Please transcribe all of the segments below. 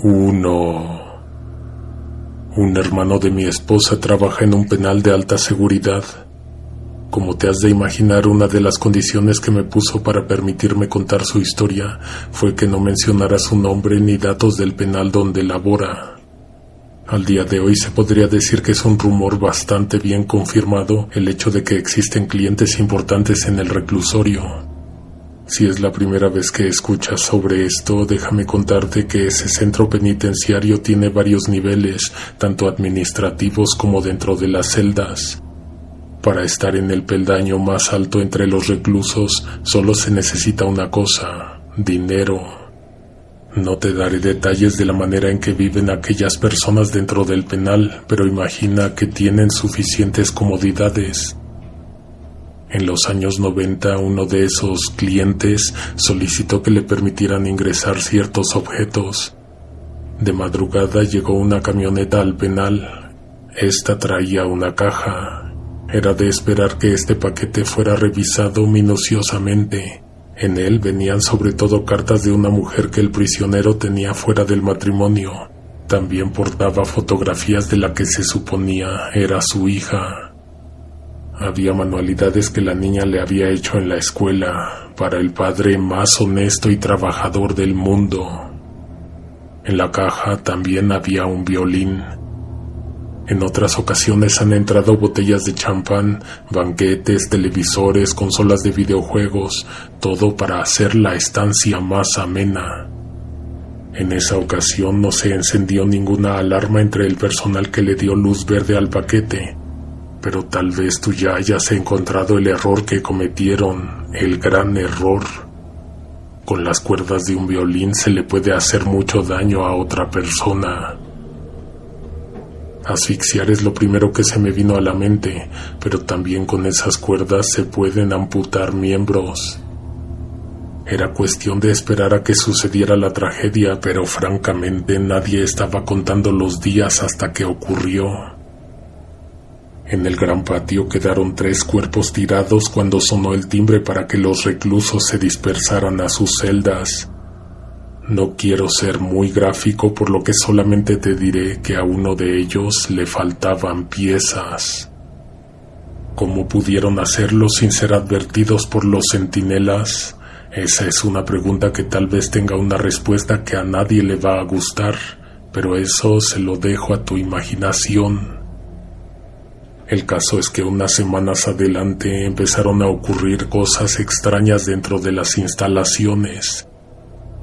1. Un hermano de mi esposa trabaja en un penal de alta seguridad. Como te has de imaginar, una de las condiciones que me puso para permitirme contar su historia fue que no mencionara su nombre ni datos del penal donde labora. Al día de hoy se podría decir que es un rumor bastante bien confirmado el hecho de que existen clientes importantes en el reclusorio. Si es la primera vez que escuchas sobre esto, déjame contarte que ese centro penitenciario tiene varios niveles, tanto administrativos como dentro de las celdas. Para estar en el peldaño más alto entre los reclusos, solo se necesita una cosa: dinero. No te daré detalles de la manera en que viven aquellas personas dentro del penal, pero imagina que tienen suficientes comodidades. En los años 90, uno de esos clientes solicitó que le permitieran ingresar ciertos objetos. De madrugada llegó una camioneta al penal. Esta traía una caja. Era de esperar que este paquete fuera revisado minuciosamente. En él venían sobre todo cartas de una mujer que el prisionero tenía fuera del matrimonio. También portaba fotografías de la que se suponía era su hija. Había manualidades que la niña le había hecho en la escuela, para el padre más honesto y trabajador del mundo. En la caja también había un violín. En otras ocasiones han entrado botellas de champán, banquetes, televisores, consolas de videojuegos, todo para hacer la estancia más amena. En esa ocasión no se encendió ninguna alarma entre el personal que le dio luz verde al paquete. Pero tal vez tú ya hayas encontrado el error que cometieron, el gran error. Con las cuerdas de un violín se le puede hacer mucho daño a otra persona. Asfixiar es lo primero que se me vino a la mente, pero también con esas cuerdas se pueden amputar miembros. Era cuestión de esperar a que sucediera la tragedia, pero francamente nadie estaba contando los días hasta que ocurrió. En el gran patio quedaron 3 cuerpos tirados cuando sonó el timbre para que los reclusos se dispersaran a sus celdas. No quiero ser muy gráfico, por lo que solamente te diré que a uno de ellos le faltaban piezas. ¿Cómo pudieron hacerlo sin ser advertidos por los centinelas? Esa es una pregunta que tal vez tenga una respuesta que a nadie le va a gustar, pero eso se lo dejo a tu imaginación. El caso es que unas semanas adelante empezaron a ocurrir cosas extrañas dentro de las instalaciones.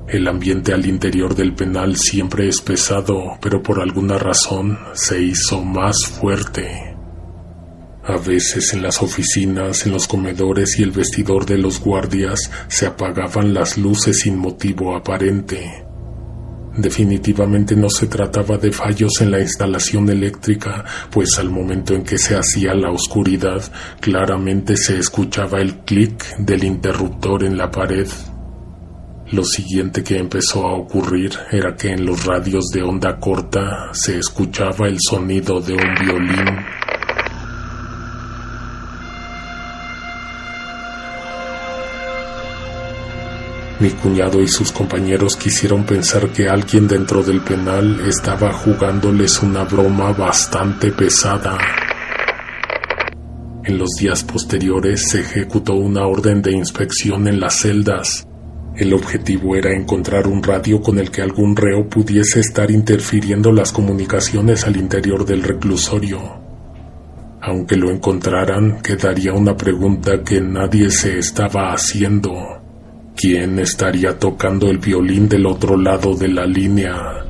El ambiente al interior del penal siempre es pesado, pero por alguna razón se hizo más fuerte. A veces en las oficinas, en los comedores y el vestidor de los guardias se apagaban las luces sin motivo aparente. Definitivamente no se trataba de fallos en la instalación eléctrica, pues al momento en que se hacía la oscuridad, claramente se escuchaba el clic del interruptor en la pared. Lo siguiente que empezó a ocurrir era que en los radios de onda corta se escuchaba el sonido de un violín. Mi cuñado y sus compañeros quisieron pensar que alguien dentro del penal estaba jugándoles una broma bastante pesada. En los días posteriores se ejecutó una orden de inspección en las celdas. El objetivo era encontrar un radio con el que algún reo pudiese estar interfiriendo las comunicaciones al interior del reclusorio. Aunque lo encontraran, quedaría una pregunta que nadie se estaba haciendo. ¿Quién estaría tocando el violín del otro lado de la línea?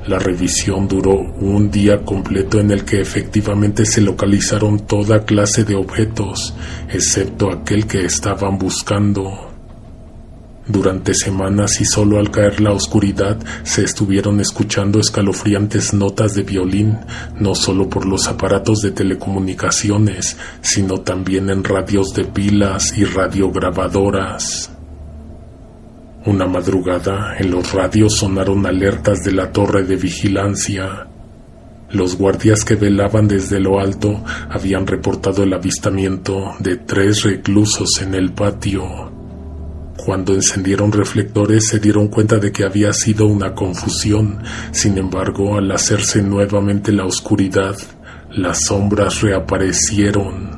La revisión duró un día completo en el que efectivamente se localizaron toda clase de objetos, excepto aquel que estaban buscando. Durante semanas y solo al caer la oscuridad se estuvieron escuchando escalofriantes notas de violín, no solo por los aparatos de telecomunicaciones, sino también en radios de pilas y radiograbadoras. Una madrugada, en los radios sonaron alertas de la torre de vigilancia. Los guardias que velaban desde lo alto habían reportado el avistamiento de 3 reclusos en el patio. Cuando encendieron reflectores se dieron cuenta de que había sido una confusión. Sin embargo, al hacerse nuevamente la oscuridad, las sombras reaparecieron.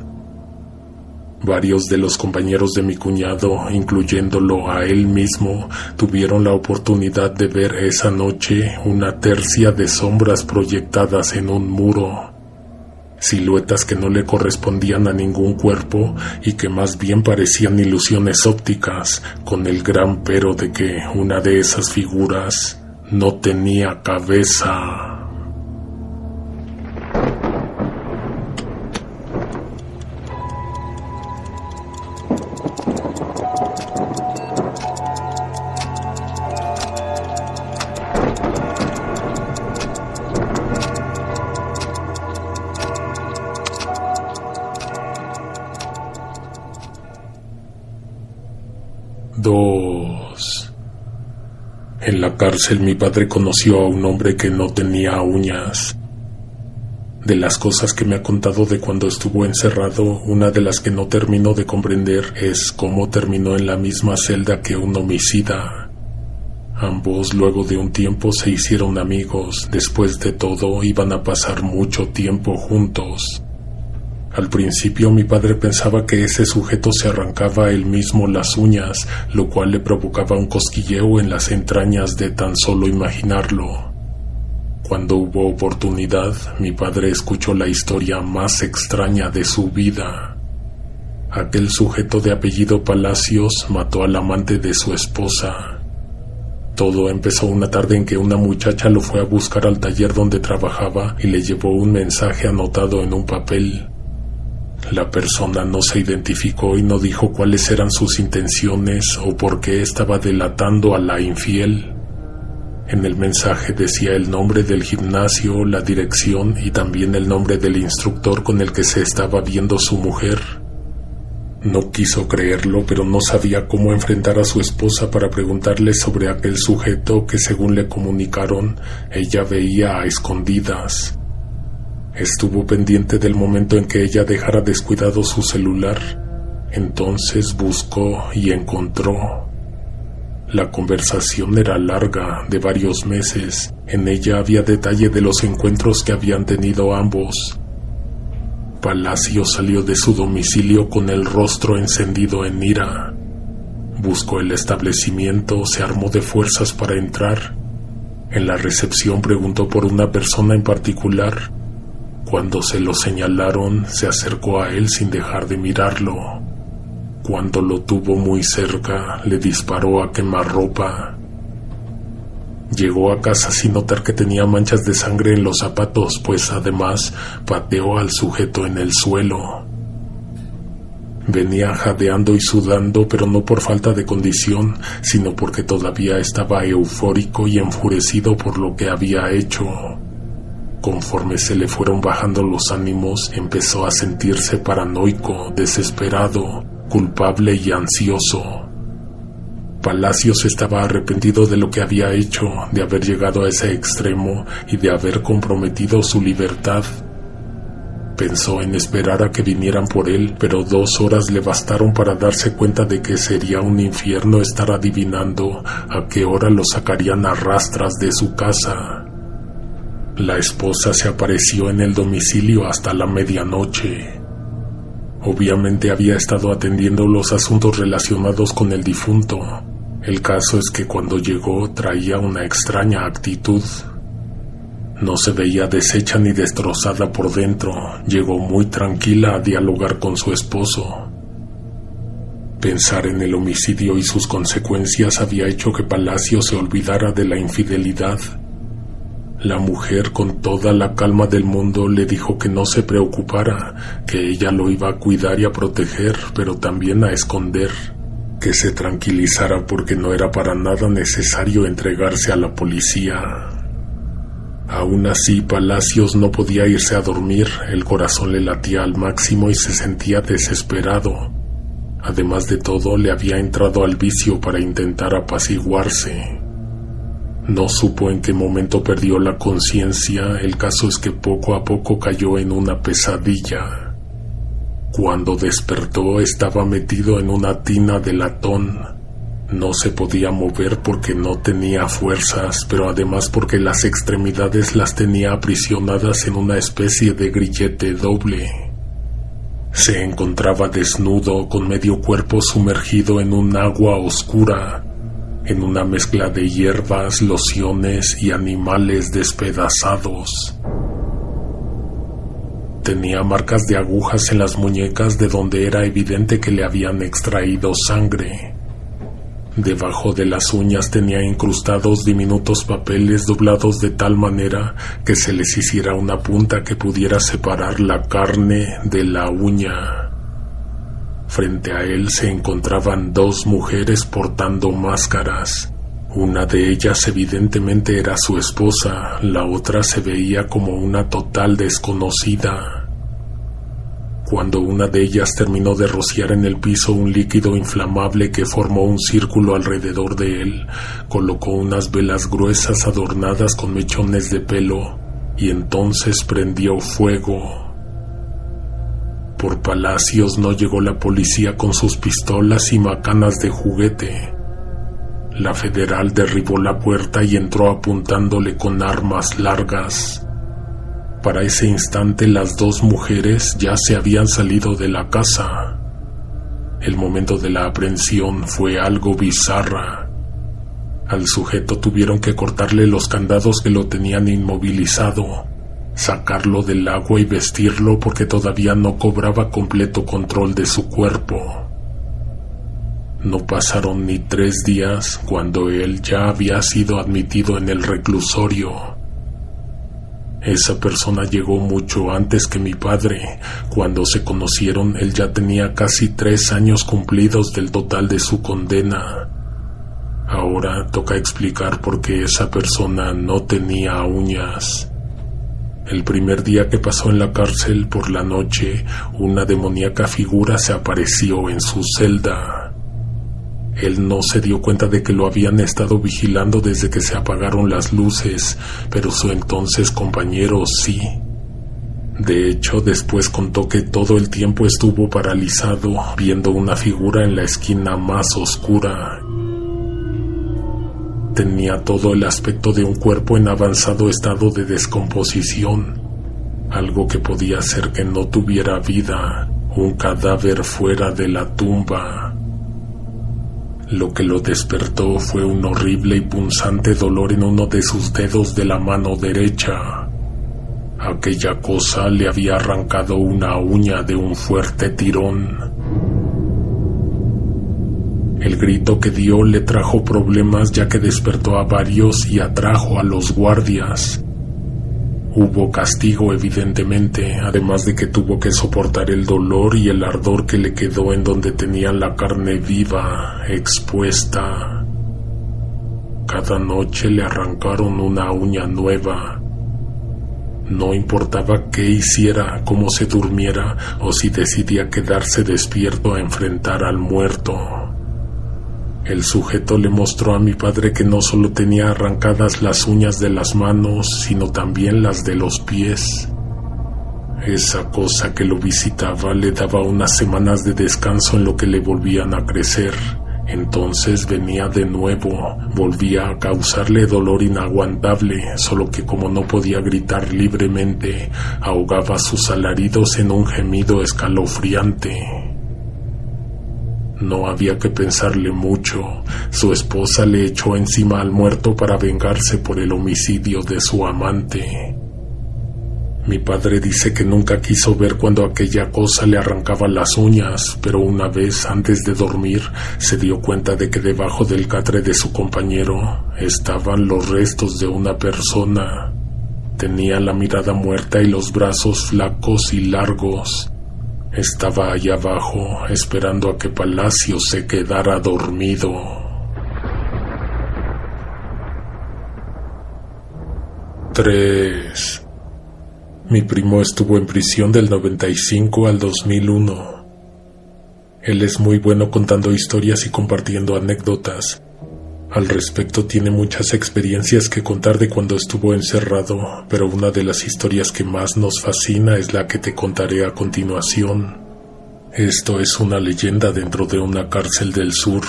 Varios de los compañeros de mi cuñado, incluyéndolo a él mismo, tuvieron la oportunidad de ver esa noche una tercia de sombras proyectadas en un muro. Siluetas que no le correspondían a ningún cuerpo y que más bien parecían ilusiones ópticas, con el gran pero de que una de esas figuras no tenía cabeza. En la cárcel mi padre conoció a un hombre que no tenía uñas. De las cosas que me ha contado de cuando estuvo encerrado, una de las que no termino de comprender es cómo terminó en la misma celda que un homicida. Ambos luego de un tiempo se hicieron amigos. Después de todo iban a pasar mucho tiempo juntos. Al principio mi padre pensaba que ese sujeto se arrancaba él mismo las uñas, lo cual le provocaba un cosquilleo en las entrañas de tan solo imaginarlo. Cuando hubo oportunidad, mi padre escuchó la historia más extraña de su vida. Aquel sujeto de apellido Palacios mató al amante de su esposa. Todo empezó una tarde en que una muchacha lo fue a buscar al taller donde trabajaba y le llevó un mensaje anotado en un papel. La persona no se identificó y no dijo cuáles eran sus intenciones o por qué estaba delatando a la infiel. En el mensaje decía el nombre del gimnasio, la dirección y también el nombre del instructor con el que se estaba viendo su mujer. No quiso creerlo, pero no sabía cómo enfrentar a su esposa para preguntarle sobre aquel sujeto que, según le comunicaron, ella veía a escondidas. Estuvo pendiente del momento en que ella dejara descuidado su celular. Entonces buscó y encontró. La conversación era larga, de varios meses. En ella había detalle de los encuentros que habían tenido ambos. Palacio salió de su domicilio con el rostro encendido en ira. Buscó el establecimiento, se armó de fuerzas para entrar. En la recepción preguntó por una persona en particular. Cuando se lo señalaron, se acercó a él sin dejar de mirarlo. Cuando lo tuvo muy cerca, le disparó a quemarropa. Llegó a casa sin notar que tenía manchas de sangre en los zapatos, pues además pateó al sujeto en el suelo. Venía jadeando y sudando, pero no por falta de condición, sino porque todavía estaba eufórico y enfurecido por lo que había hecho. Conforme se le fueron bajando los ánimos, empezó a sentirse paranoico, desesperado, culpable y ansioso. Palacios estaba arrepentido de lo que había hecho, de haber llegado a ese extremo y de haber comprometido su libertad. Pensó en esperar a que vinieran por él, pero 2 horas le bastaron para darse cuenta de que sería un infierno estar adivinando a qué hora lo sacarían a rastras de su casa. La esposa se apareció en el domicilio hasta la medianoche. Obviamente había estado atendiendo los asuntos relacionados con el difunto. El caso es que cuando llegó traía una extraña actitud. No se veía deshecha ni destrozada por dentro. Llegó muy tranquila a dialogar con su esposo. Pensar en el homicidio y sus consecuencias había hecho que Palacio se olvidara de la infidelidad. La mujer, con toda la calma del mundo, le dijo que no se preocupara, que ella lo iba a cuidar y a proteger, pero también a esconder, que se tranquilizara porque no era para nada necesario entregarse a la policía. Aún así, Palacios no podía irse a dormir, el corazón le latía al máximo y se sentía desesperado. Además de todo, le había entrado al vicio para intentar apaciguarse. No supo en qué momento perdió la conciencia, el caso es que poco a poco cayó en una pesadilla. Cuando despertó estaba metido en una tina de latón. No se podía mover porque no tenía fuerzas, pero además porque las extremidades las tenía aprisionadas en una especie de grillete doble. Se encontraba desnudo, con medio cuerpo sumergido en un agua oscura, en una mezcla de hierbas, lociones y animales despedazados. Tenía marcas de agujas en las muñecas de donde era evidente que le habían extraído sangre. Debajo de las uñas tenía incrustados diminutos papeles doblados de tal manera que se les hiciera una punta que pudiera separar la carne de la uña. Frente a él se encontraban dos mujeres portando máscaras. Una de ellas evidentemente era su esposa, la otra se veía como una total desconocida. Cuando una de ellas terminó de rociar en el piso un líquido inflamable que formó un círculo alrededor de él, colocó unas velas gruesas adornadas con mechones de pelo y entonces prendió fuego. Por palacios no llegó la policía con sus pistolas y macanas de juguete. La federal derribó la puerta y entró apuntándole con armas largas. Para ese instante las dos mujeres ya se habían salido de la casa. El momento de la aprehensión fue algo bizarra. Al sujeto tuvieron que cortarle los candados que lo tenían inmovilizado, sacarlo del agua y vestirlo porque todavía no cobraba completo control de su cuerpo. No pasaron ni 3 días cuando él ya había sido admitido en el reclusorio. Esa persona llegó mucho antes que mi padre. Cuando se conocieron, él ya tenía casi 3 años cumplidos del total de su condena. Ahora toca explicar por qué esa persona no tenía uñas. El primer día que pasó en la cárcel por la noche, una demoníaca figura se apareció en su celda. Él no se dio cuenta de que lo habían estado vigilando desde que se apagaron las luces, pero su entonces compañero sí. De hecho, después contó que todo el tiempo estuvo paralizado, viendo una figura en la esquina más oscura. Tenía todo el aspecto de un cuerpo en avanzado estado de descomposición, algo que podía hacer que no tuviera vida, un cadáver fuera de la tumba. Lo que lo despertó fue un horrible y punzante dolor en uno de sus dedos de la mano derecha. Aquella cosa le había arrancado una uña de un fuerte tirón. El grito que dio le trajo problemas ya que despertó a varios y atrajo a los guardias. Hubo castigo evidentemente, además de que tuvo que soportar el dolor y el ardor que le quedó en donde tenía la carne viva, expuesta. Cada noche le arrancaron una uña nueva. No importaba qué hiciera, cómo se durmiera o si decidía quedarse despierto a enfrentar al muerto. El sujeto le mostró a mi padre que no solo tenía arrancadas las uñas de las manos, sino también las de los pies. Esa cosa que lo visitaba le daba unas semanas de descanso en lo que le volvían a crecer. Entonces venía de nuevo, volvía a causarle dolor inaguantable, solo que como no podía gritar libremente, ahogaba sus alaridos en un gemido escalofriante. No había que pensarle mucho. Su esposa le echó encima al muerto para vengarse por el homicidio de su amante. Mi padre dice que nunca quiso ver cuando aquella cosa le arrancaba las uñas, pero una vez antes de dormir se dio cuenta de que debajo del catre de su compañero estaban los restos de una persona. Tenía la mirada muerta y los brazos flacos y largos. Estaba allá abajo, esperando a que Palacio se quedara dormido. Tres. Mi primo estuvo en prisión del 95 al 2001. Él es muy bueno contando historias y compartiendo anécdotas. Al respecto tiene muchas experiencias que contar de cuando estuvo encerrado, pero una de las historias que más nos fascina es la que te contaré a continuación. Esto es una leyenda dentro de una cárcel del sur.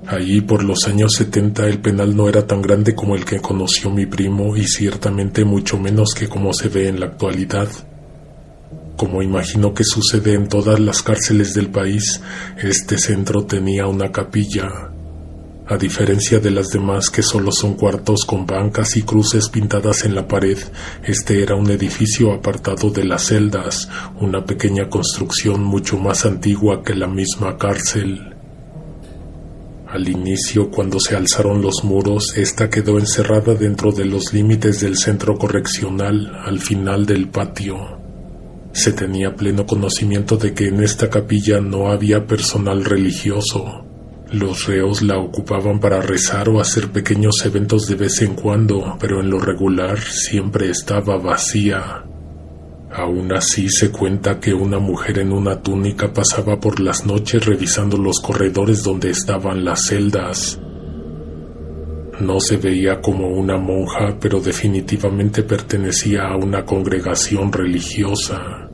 Allí por los años 70 el penal no era tan grande como el que conoció mi primo y ciertamente mucho menos que como se ve en la actualidad. Como imagino que sucede en todas las cárceles del país, este centro tenía una capilla. A diferencia de las demás que solo son cuartos con bancas y cruces pintadas en la pared, este era un edificio apartado de las celdas, una pequeña construcción mucho más antigua que la misma cárcel. Al inicio, cuando se alzaron los muros, esta quedó encerrada dentro de los límites del centro correccional, al final del patio. Se tenía pleno conocimiento de que en esta capilla no había personal religioso. Los reos la ocupaban para rezar o hacer pequeños eventos de vez en cuando, pero en lo regular siempre estaba vacía. Aún así se cuenta que una mujer en una túnica pasaba por las noches revisando los corredores donde estaban las celdas. No se veía como una monja, pero definitivamente pertenecía a una congregación religiosa.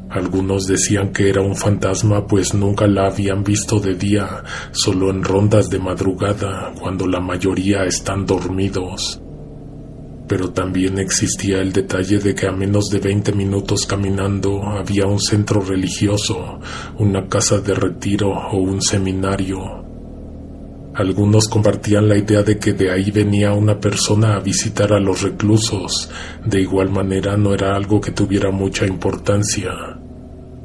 Algunos decían que era un fantasma, pues nunca la habían visto de día, solo en rondas de madrugada, cuando la mayoría están dormidos. Pero también existía el detalle de que a menos de 20 minutos caminando había un centro religioso, una casa de retiro o un seminario. Algunos compartían la idea de que de ahí venía una persona a visitar a los reclusos. De igual manera no era algo que tuviera mucha importancia.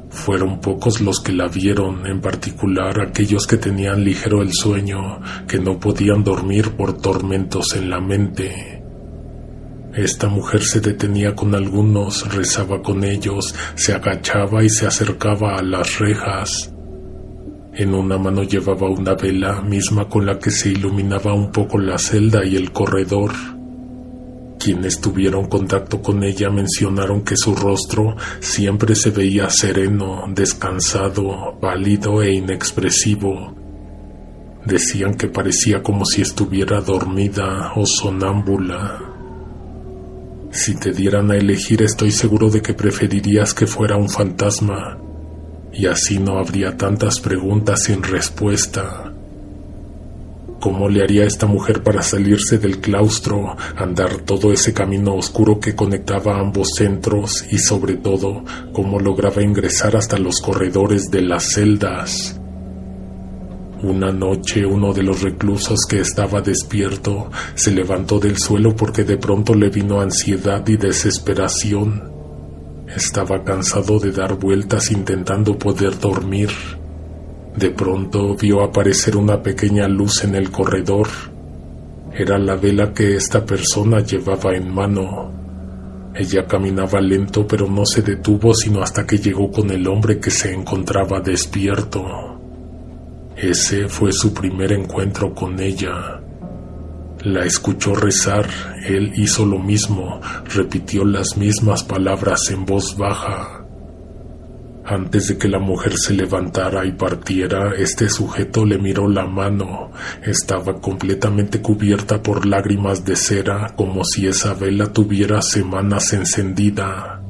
Fueron pocos los que la vieron, en particular aquellos que tenían ligero el sueño, que no podían dormir por tormentos en la mente. Esta mujer se detenía con algunos, rezaba con ellos, se agachaba y se acercaba a las rejas. En una mano llevaba una vela, misma con la que se iluminaba un poco la celda y el corredor. Quienes tuvieron contacto con ella mencionaron que su rostro siempre se veía sereno, descansado, pálido e inexpresivo. Decían que parecía como si estuviera dormida o sonámbula. Si te dieran a elegir, estoy seguro de que preferirías que fuera un fantasma, y así no habría tantas preguntas sin respuesta. ¿Cómo le haría esta mujer para salirse del claustro, andar todo ese camino oscuro que conectaba ambos centros y, sobre todo, cómo lograba ingresar hasta los corredores de las celdas? Una noche uno de los reclusos que estaba despierto se levantó del suelo porque de pronto le vino ansiedad y desesperación. Estaba cansado de dar vueltas intentando poder dormir. De pronto vio aparecer una pequeña luz en el corredor. Era la vela que esta persona llevaba en mano. Ella caminaba lento, pero no se detuvo sino hasta que llegó con el hombre que se encontraba despierto. Ese fue su primer encuentro con ella. La escuchó rezar, él hizo lo mismo, repitió las mismas palabras en voz baja. Antes de que la mujer se levantara y partiera, este sujeto le miró la mano. Estaba completamente cubierta por lágrimas de cera, como si esa vela tuviera semanas encendida.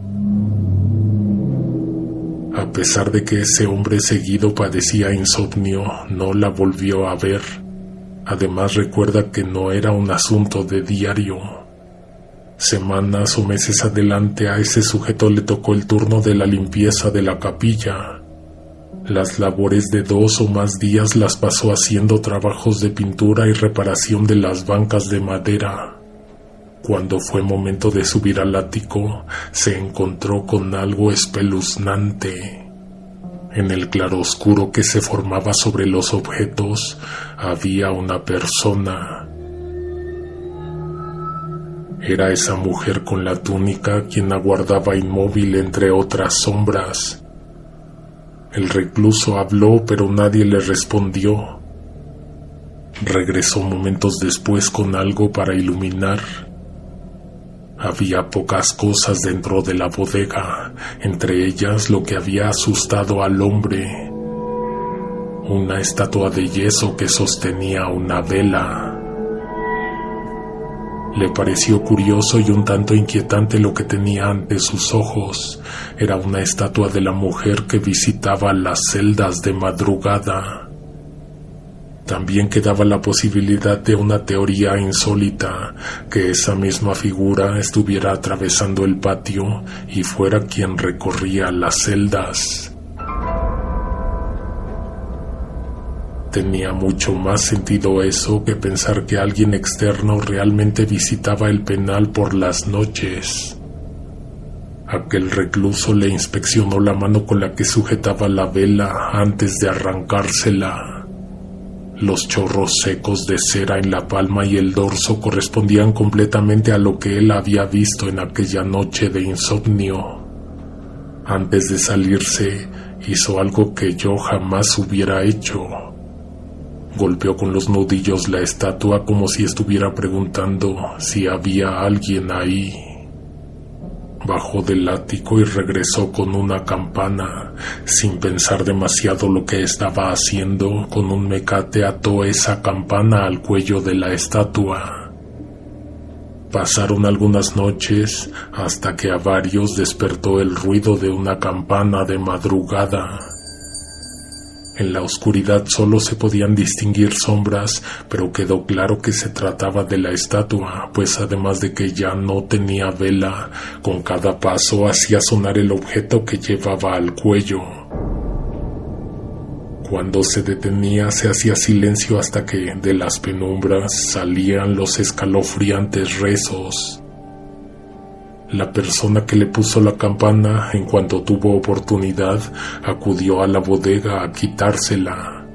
A pesar de que ese hombre seguido padecía insomnio, no la volvió a ver. Además recuerda que no era un asunto de diario. Semanas o meses adelante a ese sujeto le tocó el turno de la limpieza de la capilla. Las labores de 2 o más días las pasó haciendo trabajos de pintura y reparación de las bancas de madera. Cuando fue momento de subir al ático, se encontró con algo espeluznante. En el claroscuro que se formaba sobre los objetos, había una persona. Era esa mujer con la túnica quien aguardaba inmóvil entre otras sombras. El recluso habló, pero nadie le respondió. Regresó momentos después con algo para iluminar. Había pocas cosas dentro de la bodega, entre ellas lo que había asustado al hombre. Una estatua de yeso que sostenía una vela. Le pareció curioso y un tanto inquietante lo que tenía ante sus ojos. Era una estatua de la mujer que visitaba las celdas de madrugada. También quedaba la posibilidad de una teoría insólita, que esa misma figura estuviera atravesando el patio y fuera quien recorría las celdas. Tenía mucho más sentido eso que pensar que alguien externo realmente visitaba el penal por las noches. Aquel recluso le inspeccionó la mano con la que sujetaba la vela antes de arrancársela. Los chorros secos de cera en la palma y el dorso correspondían completamente a lo que él había visto en aquella noche de insomnio. Antes de salirse, hizo algo que yo jamás hubiera hecho. Golpeó con los nudillos la estatua como si estuviera preguntando si había alguien ahí. Bajó del ático y regresó con una campana. Sin pensar demasiado lo que estaba haciendo, con un mecate ató esa campana al cuello de la estatua. Pasaron algunas noches hasta que a varios despertó el ruido de una campana de madrugada. En la oscuridad solo se podían distinguir sombras, pero quedó claro que se trataba de la estatua, pues además de que ya no tenía vela, con cada paso hacía sonar el objeto que llevaba al cuello. Cuando se detenía se hacía silencio hasta que de las penumbras salían los escalofriantes rezos. La persona que le puso la campana, en cuanto tuvo oportunidad, acudió a la bodega a quitársela.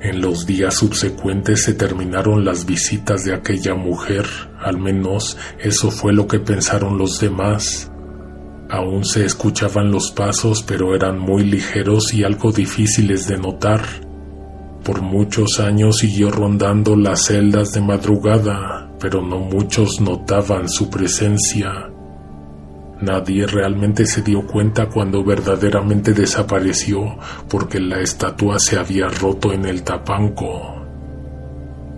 En los días subsecuentes se terminaron las visitas de aquella mujer, al menos eso fue lo que pensaron los demás. Aún se escuchaban los pasos, pero eran muy ligeros y algo difíciles de notar. Por muchos años siguió rondando las celdas de madrugada, pero no muchos notaban su presencia. Nadie realmente se dio cuenta cuando verdaderamente desapareció, porque la estatua se había roto en el tapanco.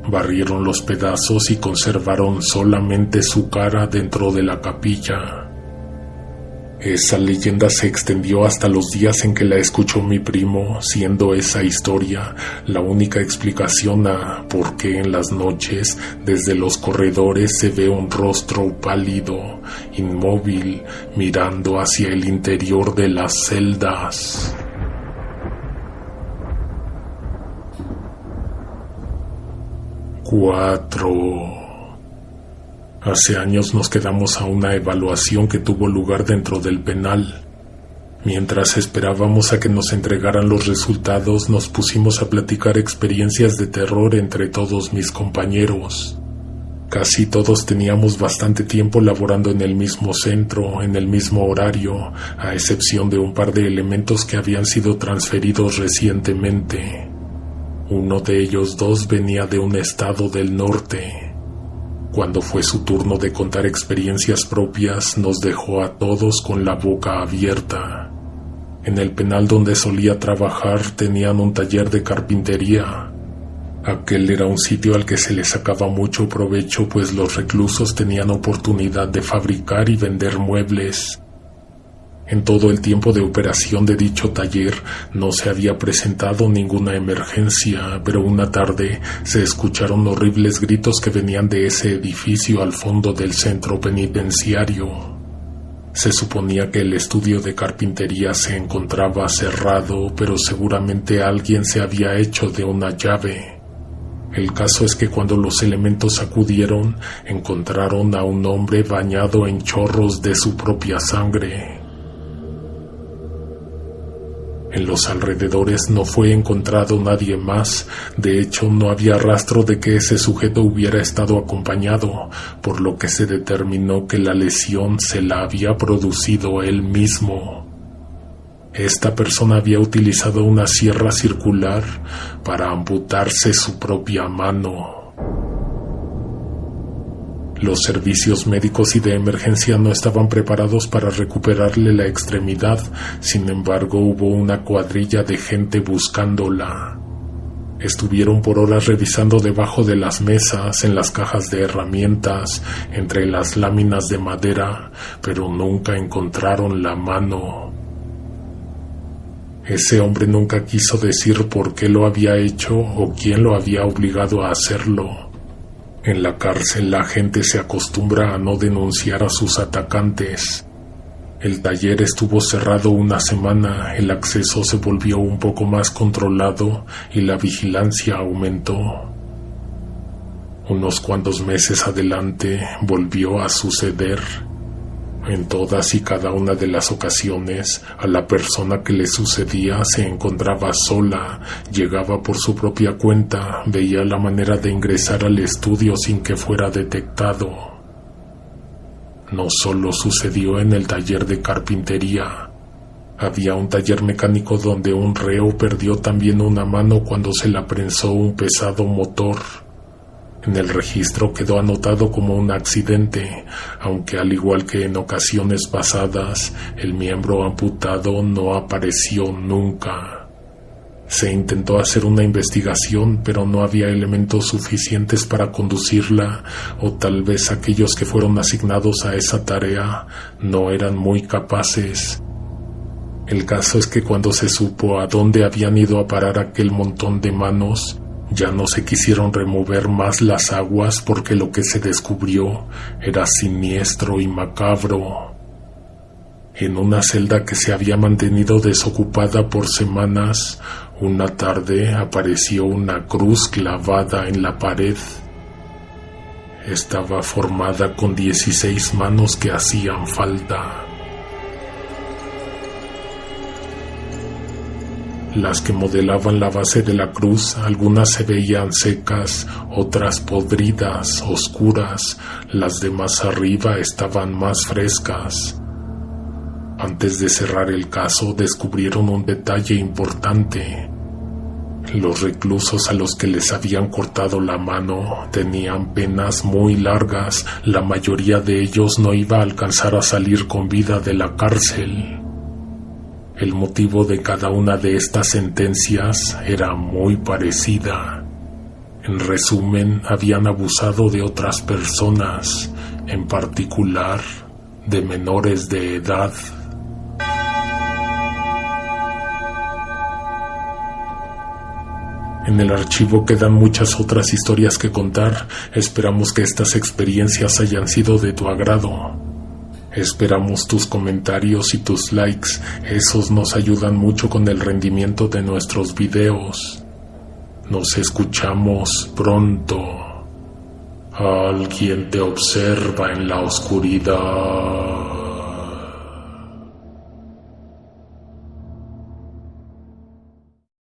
Barrieron los pedazos y conservaron solamente su cara dentro de la capilla. Esa leyenda se extendió hasta los días en que la escuchó mi primo, siendo esa historia la única explicación a por qué en las noches desde los corredores se ve un rostro pálido, inmóvil, mirando hacia el interior de las celdas. Hace años nos quedamos a una evaluación que tuvo lugar dentro del penal. Mientras esperábamos a que nos entregaran los resultados, nos pusimos a platicar experiencias de terror entre todos mis compañeros. Casi todos teníamos bastante tiempo laborando en el mismo centro, en el mismo horario, a excepción de un par de elementos que habían sido transferidos recientemente. Uno de ellos dos venía de un estado del norte. Cuando fue su turno de contar experiencias propias, nos dejó a todos con la boca abierta. En el penal donde solía trabajar tenían un taller de carpintería. Aquel era un sitio al que se le sacaba mucho provecho, pues los reclusos tenían oportunidad de fabricar y vender muebles. En todo el tiempo de operación de dicho taller no se había presentado ninguna emergencia, pero una tarde se escucharon horribles gritos que venían de ese edificio al fondo del centro penitenciario. Se suponía que el estudio de carpintería se encontraba cerrado, pero seguramente alguien se había hecho de una llave. El caso es que cuando los elementos acudieron, encontraron a un hombre bañado en chorros de su propia sangre. En los alrededores no fue encontrado nadie más. De hecho, no había rastro de que ese sujeto hubiera estado acompañado, por lo que se determinó que la lesión se la había producido él mismo. Esta persona había utilizado una sierra circular para amputarse su propia mano. Los servicios médicos y de emergencia no estaban preparados para recuperarle la extremidad, sin embargo hubo una cuadrilla de gente buscándola. Estuvieron por horas revisando debajo de las mesas, en las cajas de herramientas, entre las láminas de madera, pero nunca encontraron la mano. Ese hombre nunca quiso decir por qué lo había hecho o quién lo había obligado a hacerlo. En la cárcel la gente se acostumbra a no denunciar a sus atacantes. El taller estuvo cerrado una semana, el acceso se volvió un poco más controlado y la vigilancia aumentó. Unos cuantos meses adelante volvió a suceder. En todas y cada una de las ocasiones, a la persona que le sucedía se encontraba sola, llegaba por su propia cuenta, veía la manera de ingresar al estudio sin que fuera detectado. No solo sucedió en el taller de carpintería. Había un taller mecánico donde un reo perdió también una mano cuando se le prensó un pesado motor. En el registro quedó anotado como un accidente, aunque al igual que en ocasiones pasadas, el miembro amputado no apareció nunca. Se intentó hacer una investigación, pero no había elementos suficientes para conducirla, o tal vez aquellos que fueron asignados a esa tarea no eran muy capaces. El caso es que cuando se supo a dónde habían ido a parar aquel montón de manos, ya no se quisieron remover más las aguas porque lo que se descubrió era siniestro y macabro. En una celda que se había mantenido desocupada por semanas, una tarde apareció una cruz clavada en la pared. Estaba formada con 16 manos que hacían falta. Las que modelaban la base de la cruz, algunas se veían secas, otras podridas, oscuras, las de más arriba estaban más frescas. Antes de cerrar el caso, descubrieron un detalle importante. Los reclusos a los que les habían cortado la mano tenían penas muy largas, la mayoría de ellos no iba a alcanzar a salir con vida de la cárcel. El motivo de cada una de estas sentencias era muy parecida. En resumen, habían abusado de otras personas, en particular de menores de edad. En el archivo quedan muchas otras historias que contar. Esperamos que estas experiencias hayan sido de tu agrado. Esperamos tus comentarios y tus likes, esos nos ayudan mucho con el rendimiento de nuestros videos. Nos escuchamos pronto. Alguien te observa en la oscuridad.